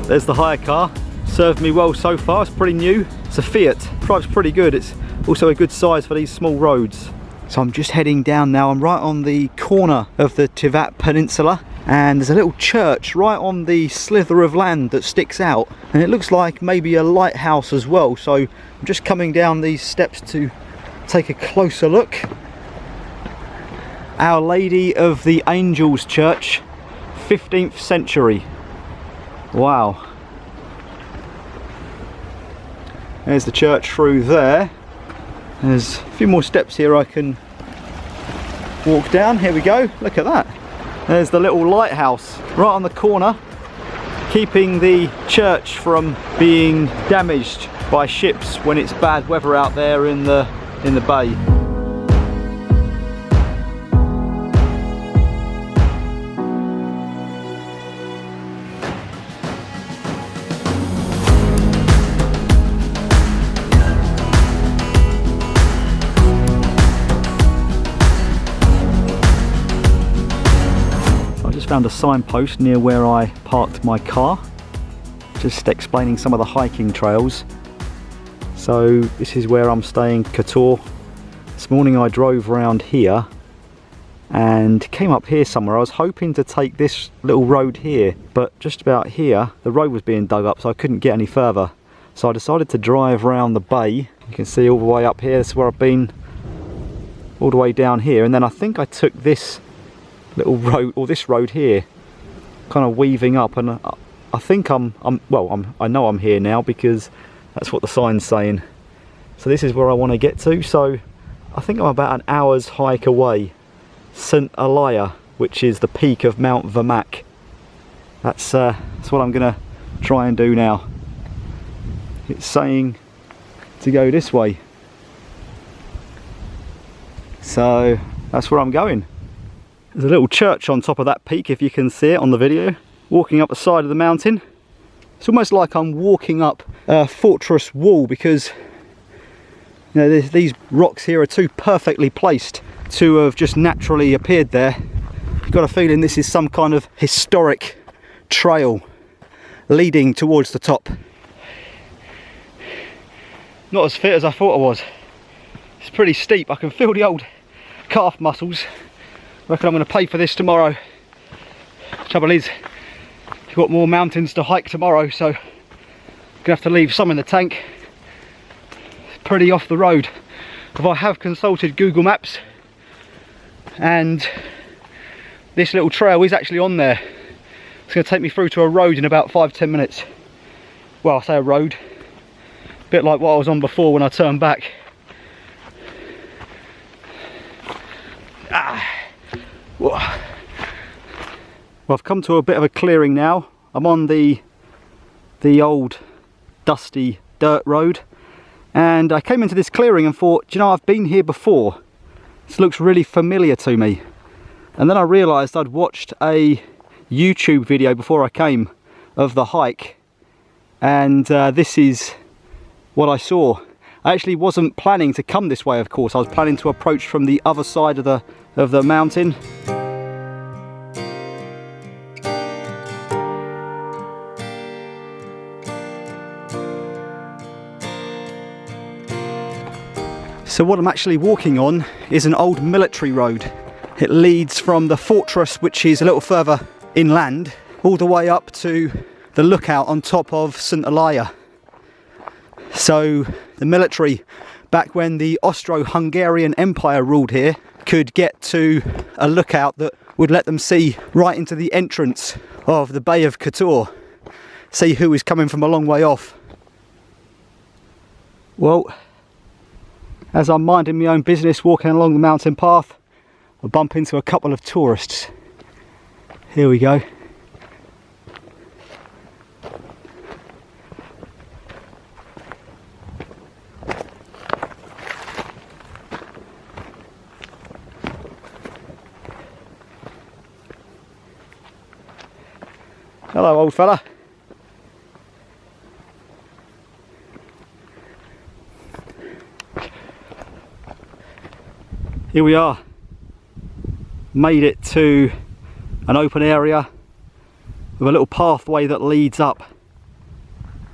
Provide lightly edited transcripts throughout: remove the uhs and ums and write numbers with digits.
There's the hire car. Served me well so far. It's pretty new. It's a Fiat. Drives pretty good. It's also a good size for these small roads. So I'm just heading down now. I'm right on the corner of the Tivat peninsula, and there's a little church right on the slither of land that sticks out, and it looks like maybe a lighthouse as well. So I'm just coming down these steps to take a closer look. Our Lady of the Angels Church, 15th century. Wow. There's the church through there. There's a few more steps here I can walk down. Here we go. Look at that. There's the little lighthouse right on the corner, keeping the church from being damaged by ships when it's bad weather out there in the bay. Found a signpost near where I parked my car, just explaining some of the hiking trails. So this is where I'm staying, Kotor. This morning I drove around here and came up here somewhere. I was hoping to take this little road here, but just about here the road was being dug up, so I couldn't get any further. So I decided to drive around the bay. You can see all the way up here. This is where I've been, all the way down here, and then I think I took this little road, or this road here, kind of weaving up, and I think I know I'm here now because that's what the sign's saying. So this is where I want to get to. So I think I'm about an hour's hike away. Sveti Ilija, which is the peak of Mount Vrmac. That's what I'm gonna try and do now. It's saying to go this way, so that's where I'm going. There's a little church on top of that peak, if you can see it on the video, walking up the side of the mountain. It's almost like I'm walking up a fortress wall, because you know, these rocks here are too perfectly placed to have just naturally appeared there. I've got a feeling this is some kind of historic trail leading towards the top. Not as fit as I thought I was. It's pretty steep. I can feel the old calf muscles. I reckon I'm going to pay for this tomorrow. Trouble is, I've got more mountains to hike tomorrow, so I'm going to have to leave some in the tank. It's pretty off the road. But I have consulted Google Maps, and this little trail is actually on there. It's going to take me through to a road in about 5-10 minutes. Well, I say a road, a bit like what I was on before when I turned back. Well, I've come to a bit of a clearing now. I'm on the old dusty dirt road, and I came into this clearing and thought, do you know, I've been here before. This looks really familiar to me. And then I realised I'd watched a YouTube video before I came of the hike, and this is what I saw. I actually wasn't planning to come this way, of course. I was planning to approach from the other side of the mountain. So what I'm actually walking on is an old military road. It leads from the fortress, which is a little further inland, all the way up to the lookout on top of St. Ilija. So the military, back when the Austro-Hungarian Empire ruled here, could get to a lookout that would let them see right into the entrance of the Bay of Kotor, see who is coming from a long way off. Well, as I'm minding my own business walking along the mountain path, I bump into a couple of tourists. Here we go. Hello, old fella. Here we are. Made it to an open area with a little pathway that leads up,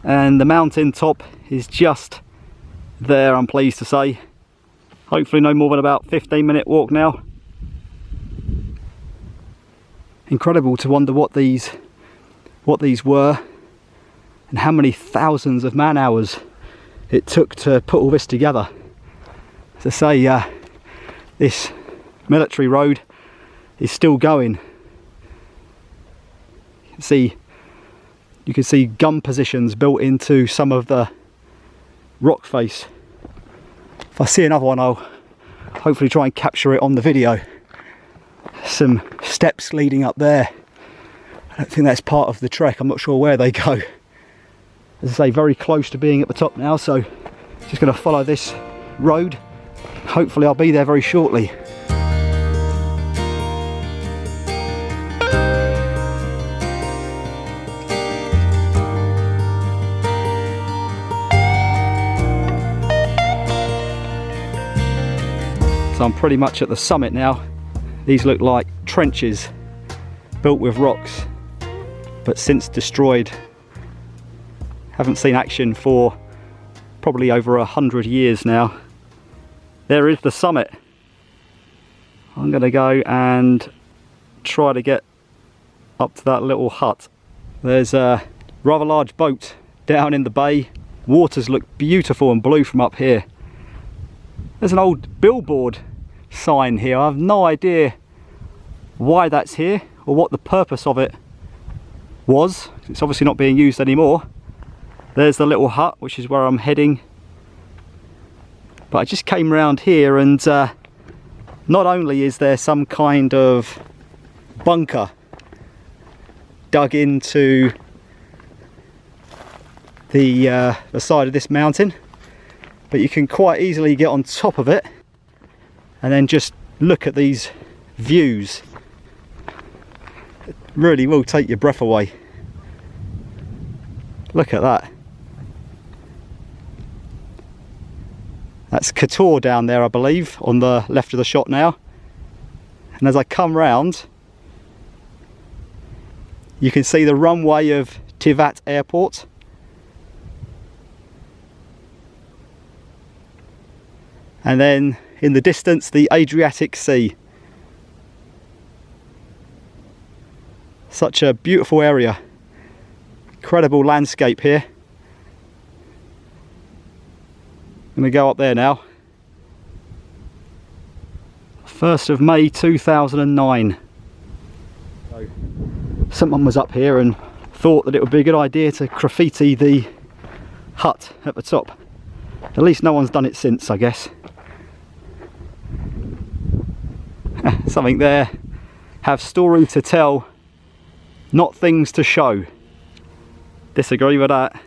and the mountain top is just there, I'm pleased to say. Hopefully no more than about 15-minute walk now. Incredible to wonder what these were and how many thousands of man hours it took to put all this together. As I say, this military road is still going. You can see gun positions built into some of the rock face. If I see another one, I'll hopefully try and capture it on the video. Some steps leading up there. I don't think that's part of the trek. I'm not sure where they go. As I say, very close to being at the top now, so just going to follow this road. Hopefully I'll be there very shortly. So I'm pretty much at the summit now. These look like trenches built with rocks, but since destroyed. Haven't seen action for probably over 100 years now. There is the summit. I'm going to go and try to get up to that little hut. There's a rather large boat down in the bay. Waters look beautiful and blue from up here. There's an old billboard sign here. I have no idea why that's here or what the purpose of it was. It's obviously not being used anymore. There's the little hut, which is where I'm heading. But I just came round here, and not only is there some kind of bunker dug into the side of this mountain, but you can quite easily get on top of it and then just look at these views. It really will take your breath away. Look at that. That's Kotor down there, I believe, on the left of the shot now. And as I come round, you can see the runway of Tivat airport. And then in the distance, the Adriatic Sea. Such a beautiful area. Incredible landscape here. I'm going to go up there now. 1st of May 2009. So, someone was up here and thought that it would be a good idea to graffiti the hut at the top. At least no one's done it since, I guess. Something there. Have story to tell, not things to show. Disagree with that.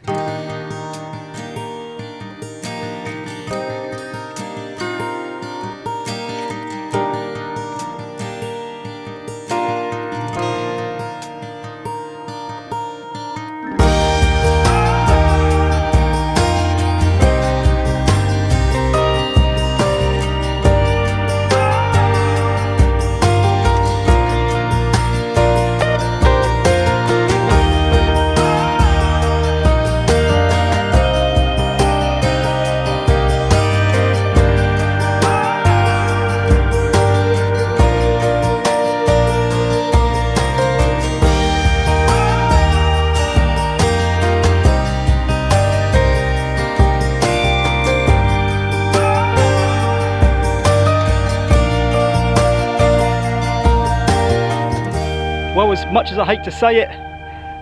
as much as I hate to say it,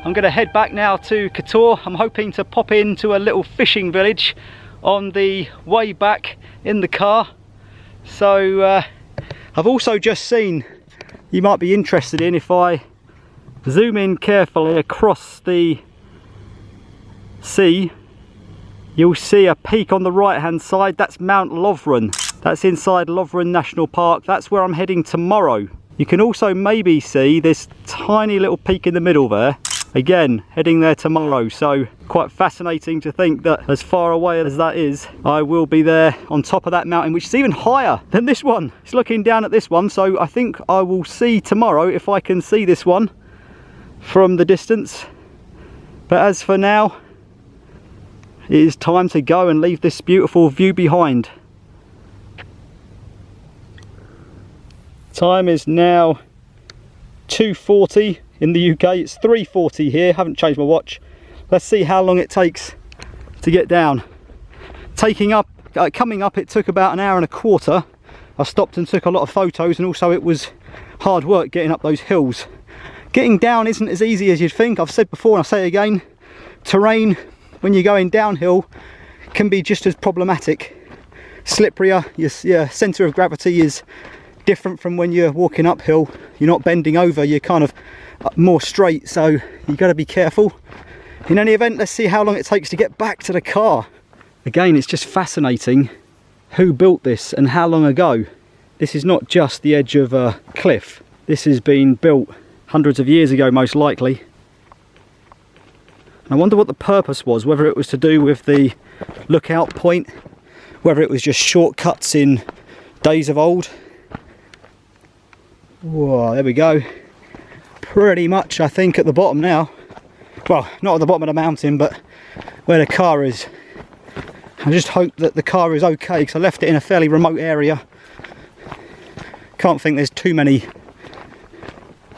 I'm going to head back now to Kotor. I'm hoping to pop into a little fishing village on the way back in the car. So I've also just seen, you might be interested in, if I zoom in carefully across the sea, you'll see a peak on the right hand side. That's Mount Lovcen. That's inside Lovcen National Park. That's where I'm heading tomorrow. You can also maybe see this tiny little peak in the middle there. Again, heading there tomorrow. So quite fascinating to think that as far away as that is, I will be there on top of that mountain, which is even higher than this one. It's looking down at this one, so I think I will see tomorrow if I can see this one from the distance. But as for now, it is time to go and leave this beautiful view behind. Time is now 2:40 in the UK. It's 3:40 here. Haven't changed my watch. Let's see how long it takes to get down. Coming up, it took about an hour and a quarter. I stopped and took a lot of photos, and also it was hard work getting up those hills. Getting down isn't as easy as you'd think. I've said before and I'll say it again, terrain when you're going downhill can be just as problematic. Slipperier, your centre of gravity is different from when you're walking uphill. You're not bending over, you're kind of more straight, so you've got to be careful. In any event, let's see how long it takes to get back to the car. Again, it's just fascinating who built this and how long ago. This is not just the edge of a cliff. This has been built hundreds of years ago, most likely. I wonder what the purpose was, whether it was to do with the lookout point, whether it was just shortcuts in days of old. Whoa, there we go. Pretty much, I think, at the bottom now. Well, not at the bottom of the mountain, but where the car is. I just hope that the car is okay, because I left it in a fairly remote area. Can't think there's too many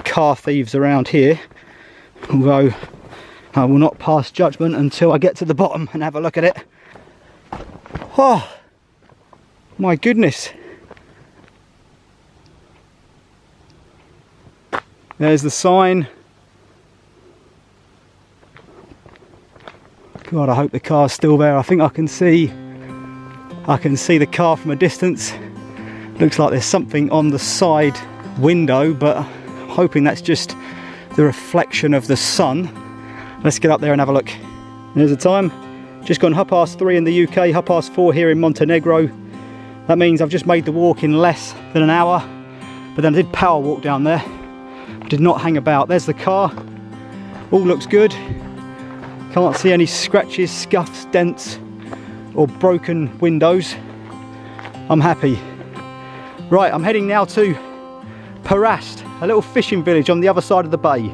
car thieves around here, although I will not pass judgment until I get to the bottom and have a look at it. Oh, my goodness. There's the sign. God, I hope the car's still there. I think I can see the car from a distance. Looks like there's something on the side window, but I'm hoping that's just the reflection of the sun. Let's get up there and have a look. There's the time. Just gone 3:30 in the UK, 4:30 here in Montenegro. That means I've just made the walk in less than an hour, but then I did power walk down there. Did not hang about. There's the car. All looks good. Can't see any scratches, scuffs, dents or broken windows. I'm happy. Right, I'm heading now to Parast, a little fishing village on the other side of the bay.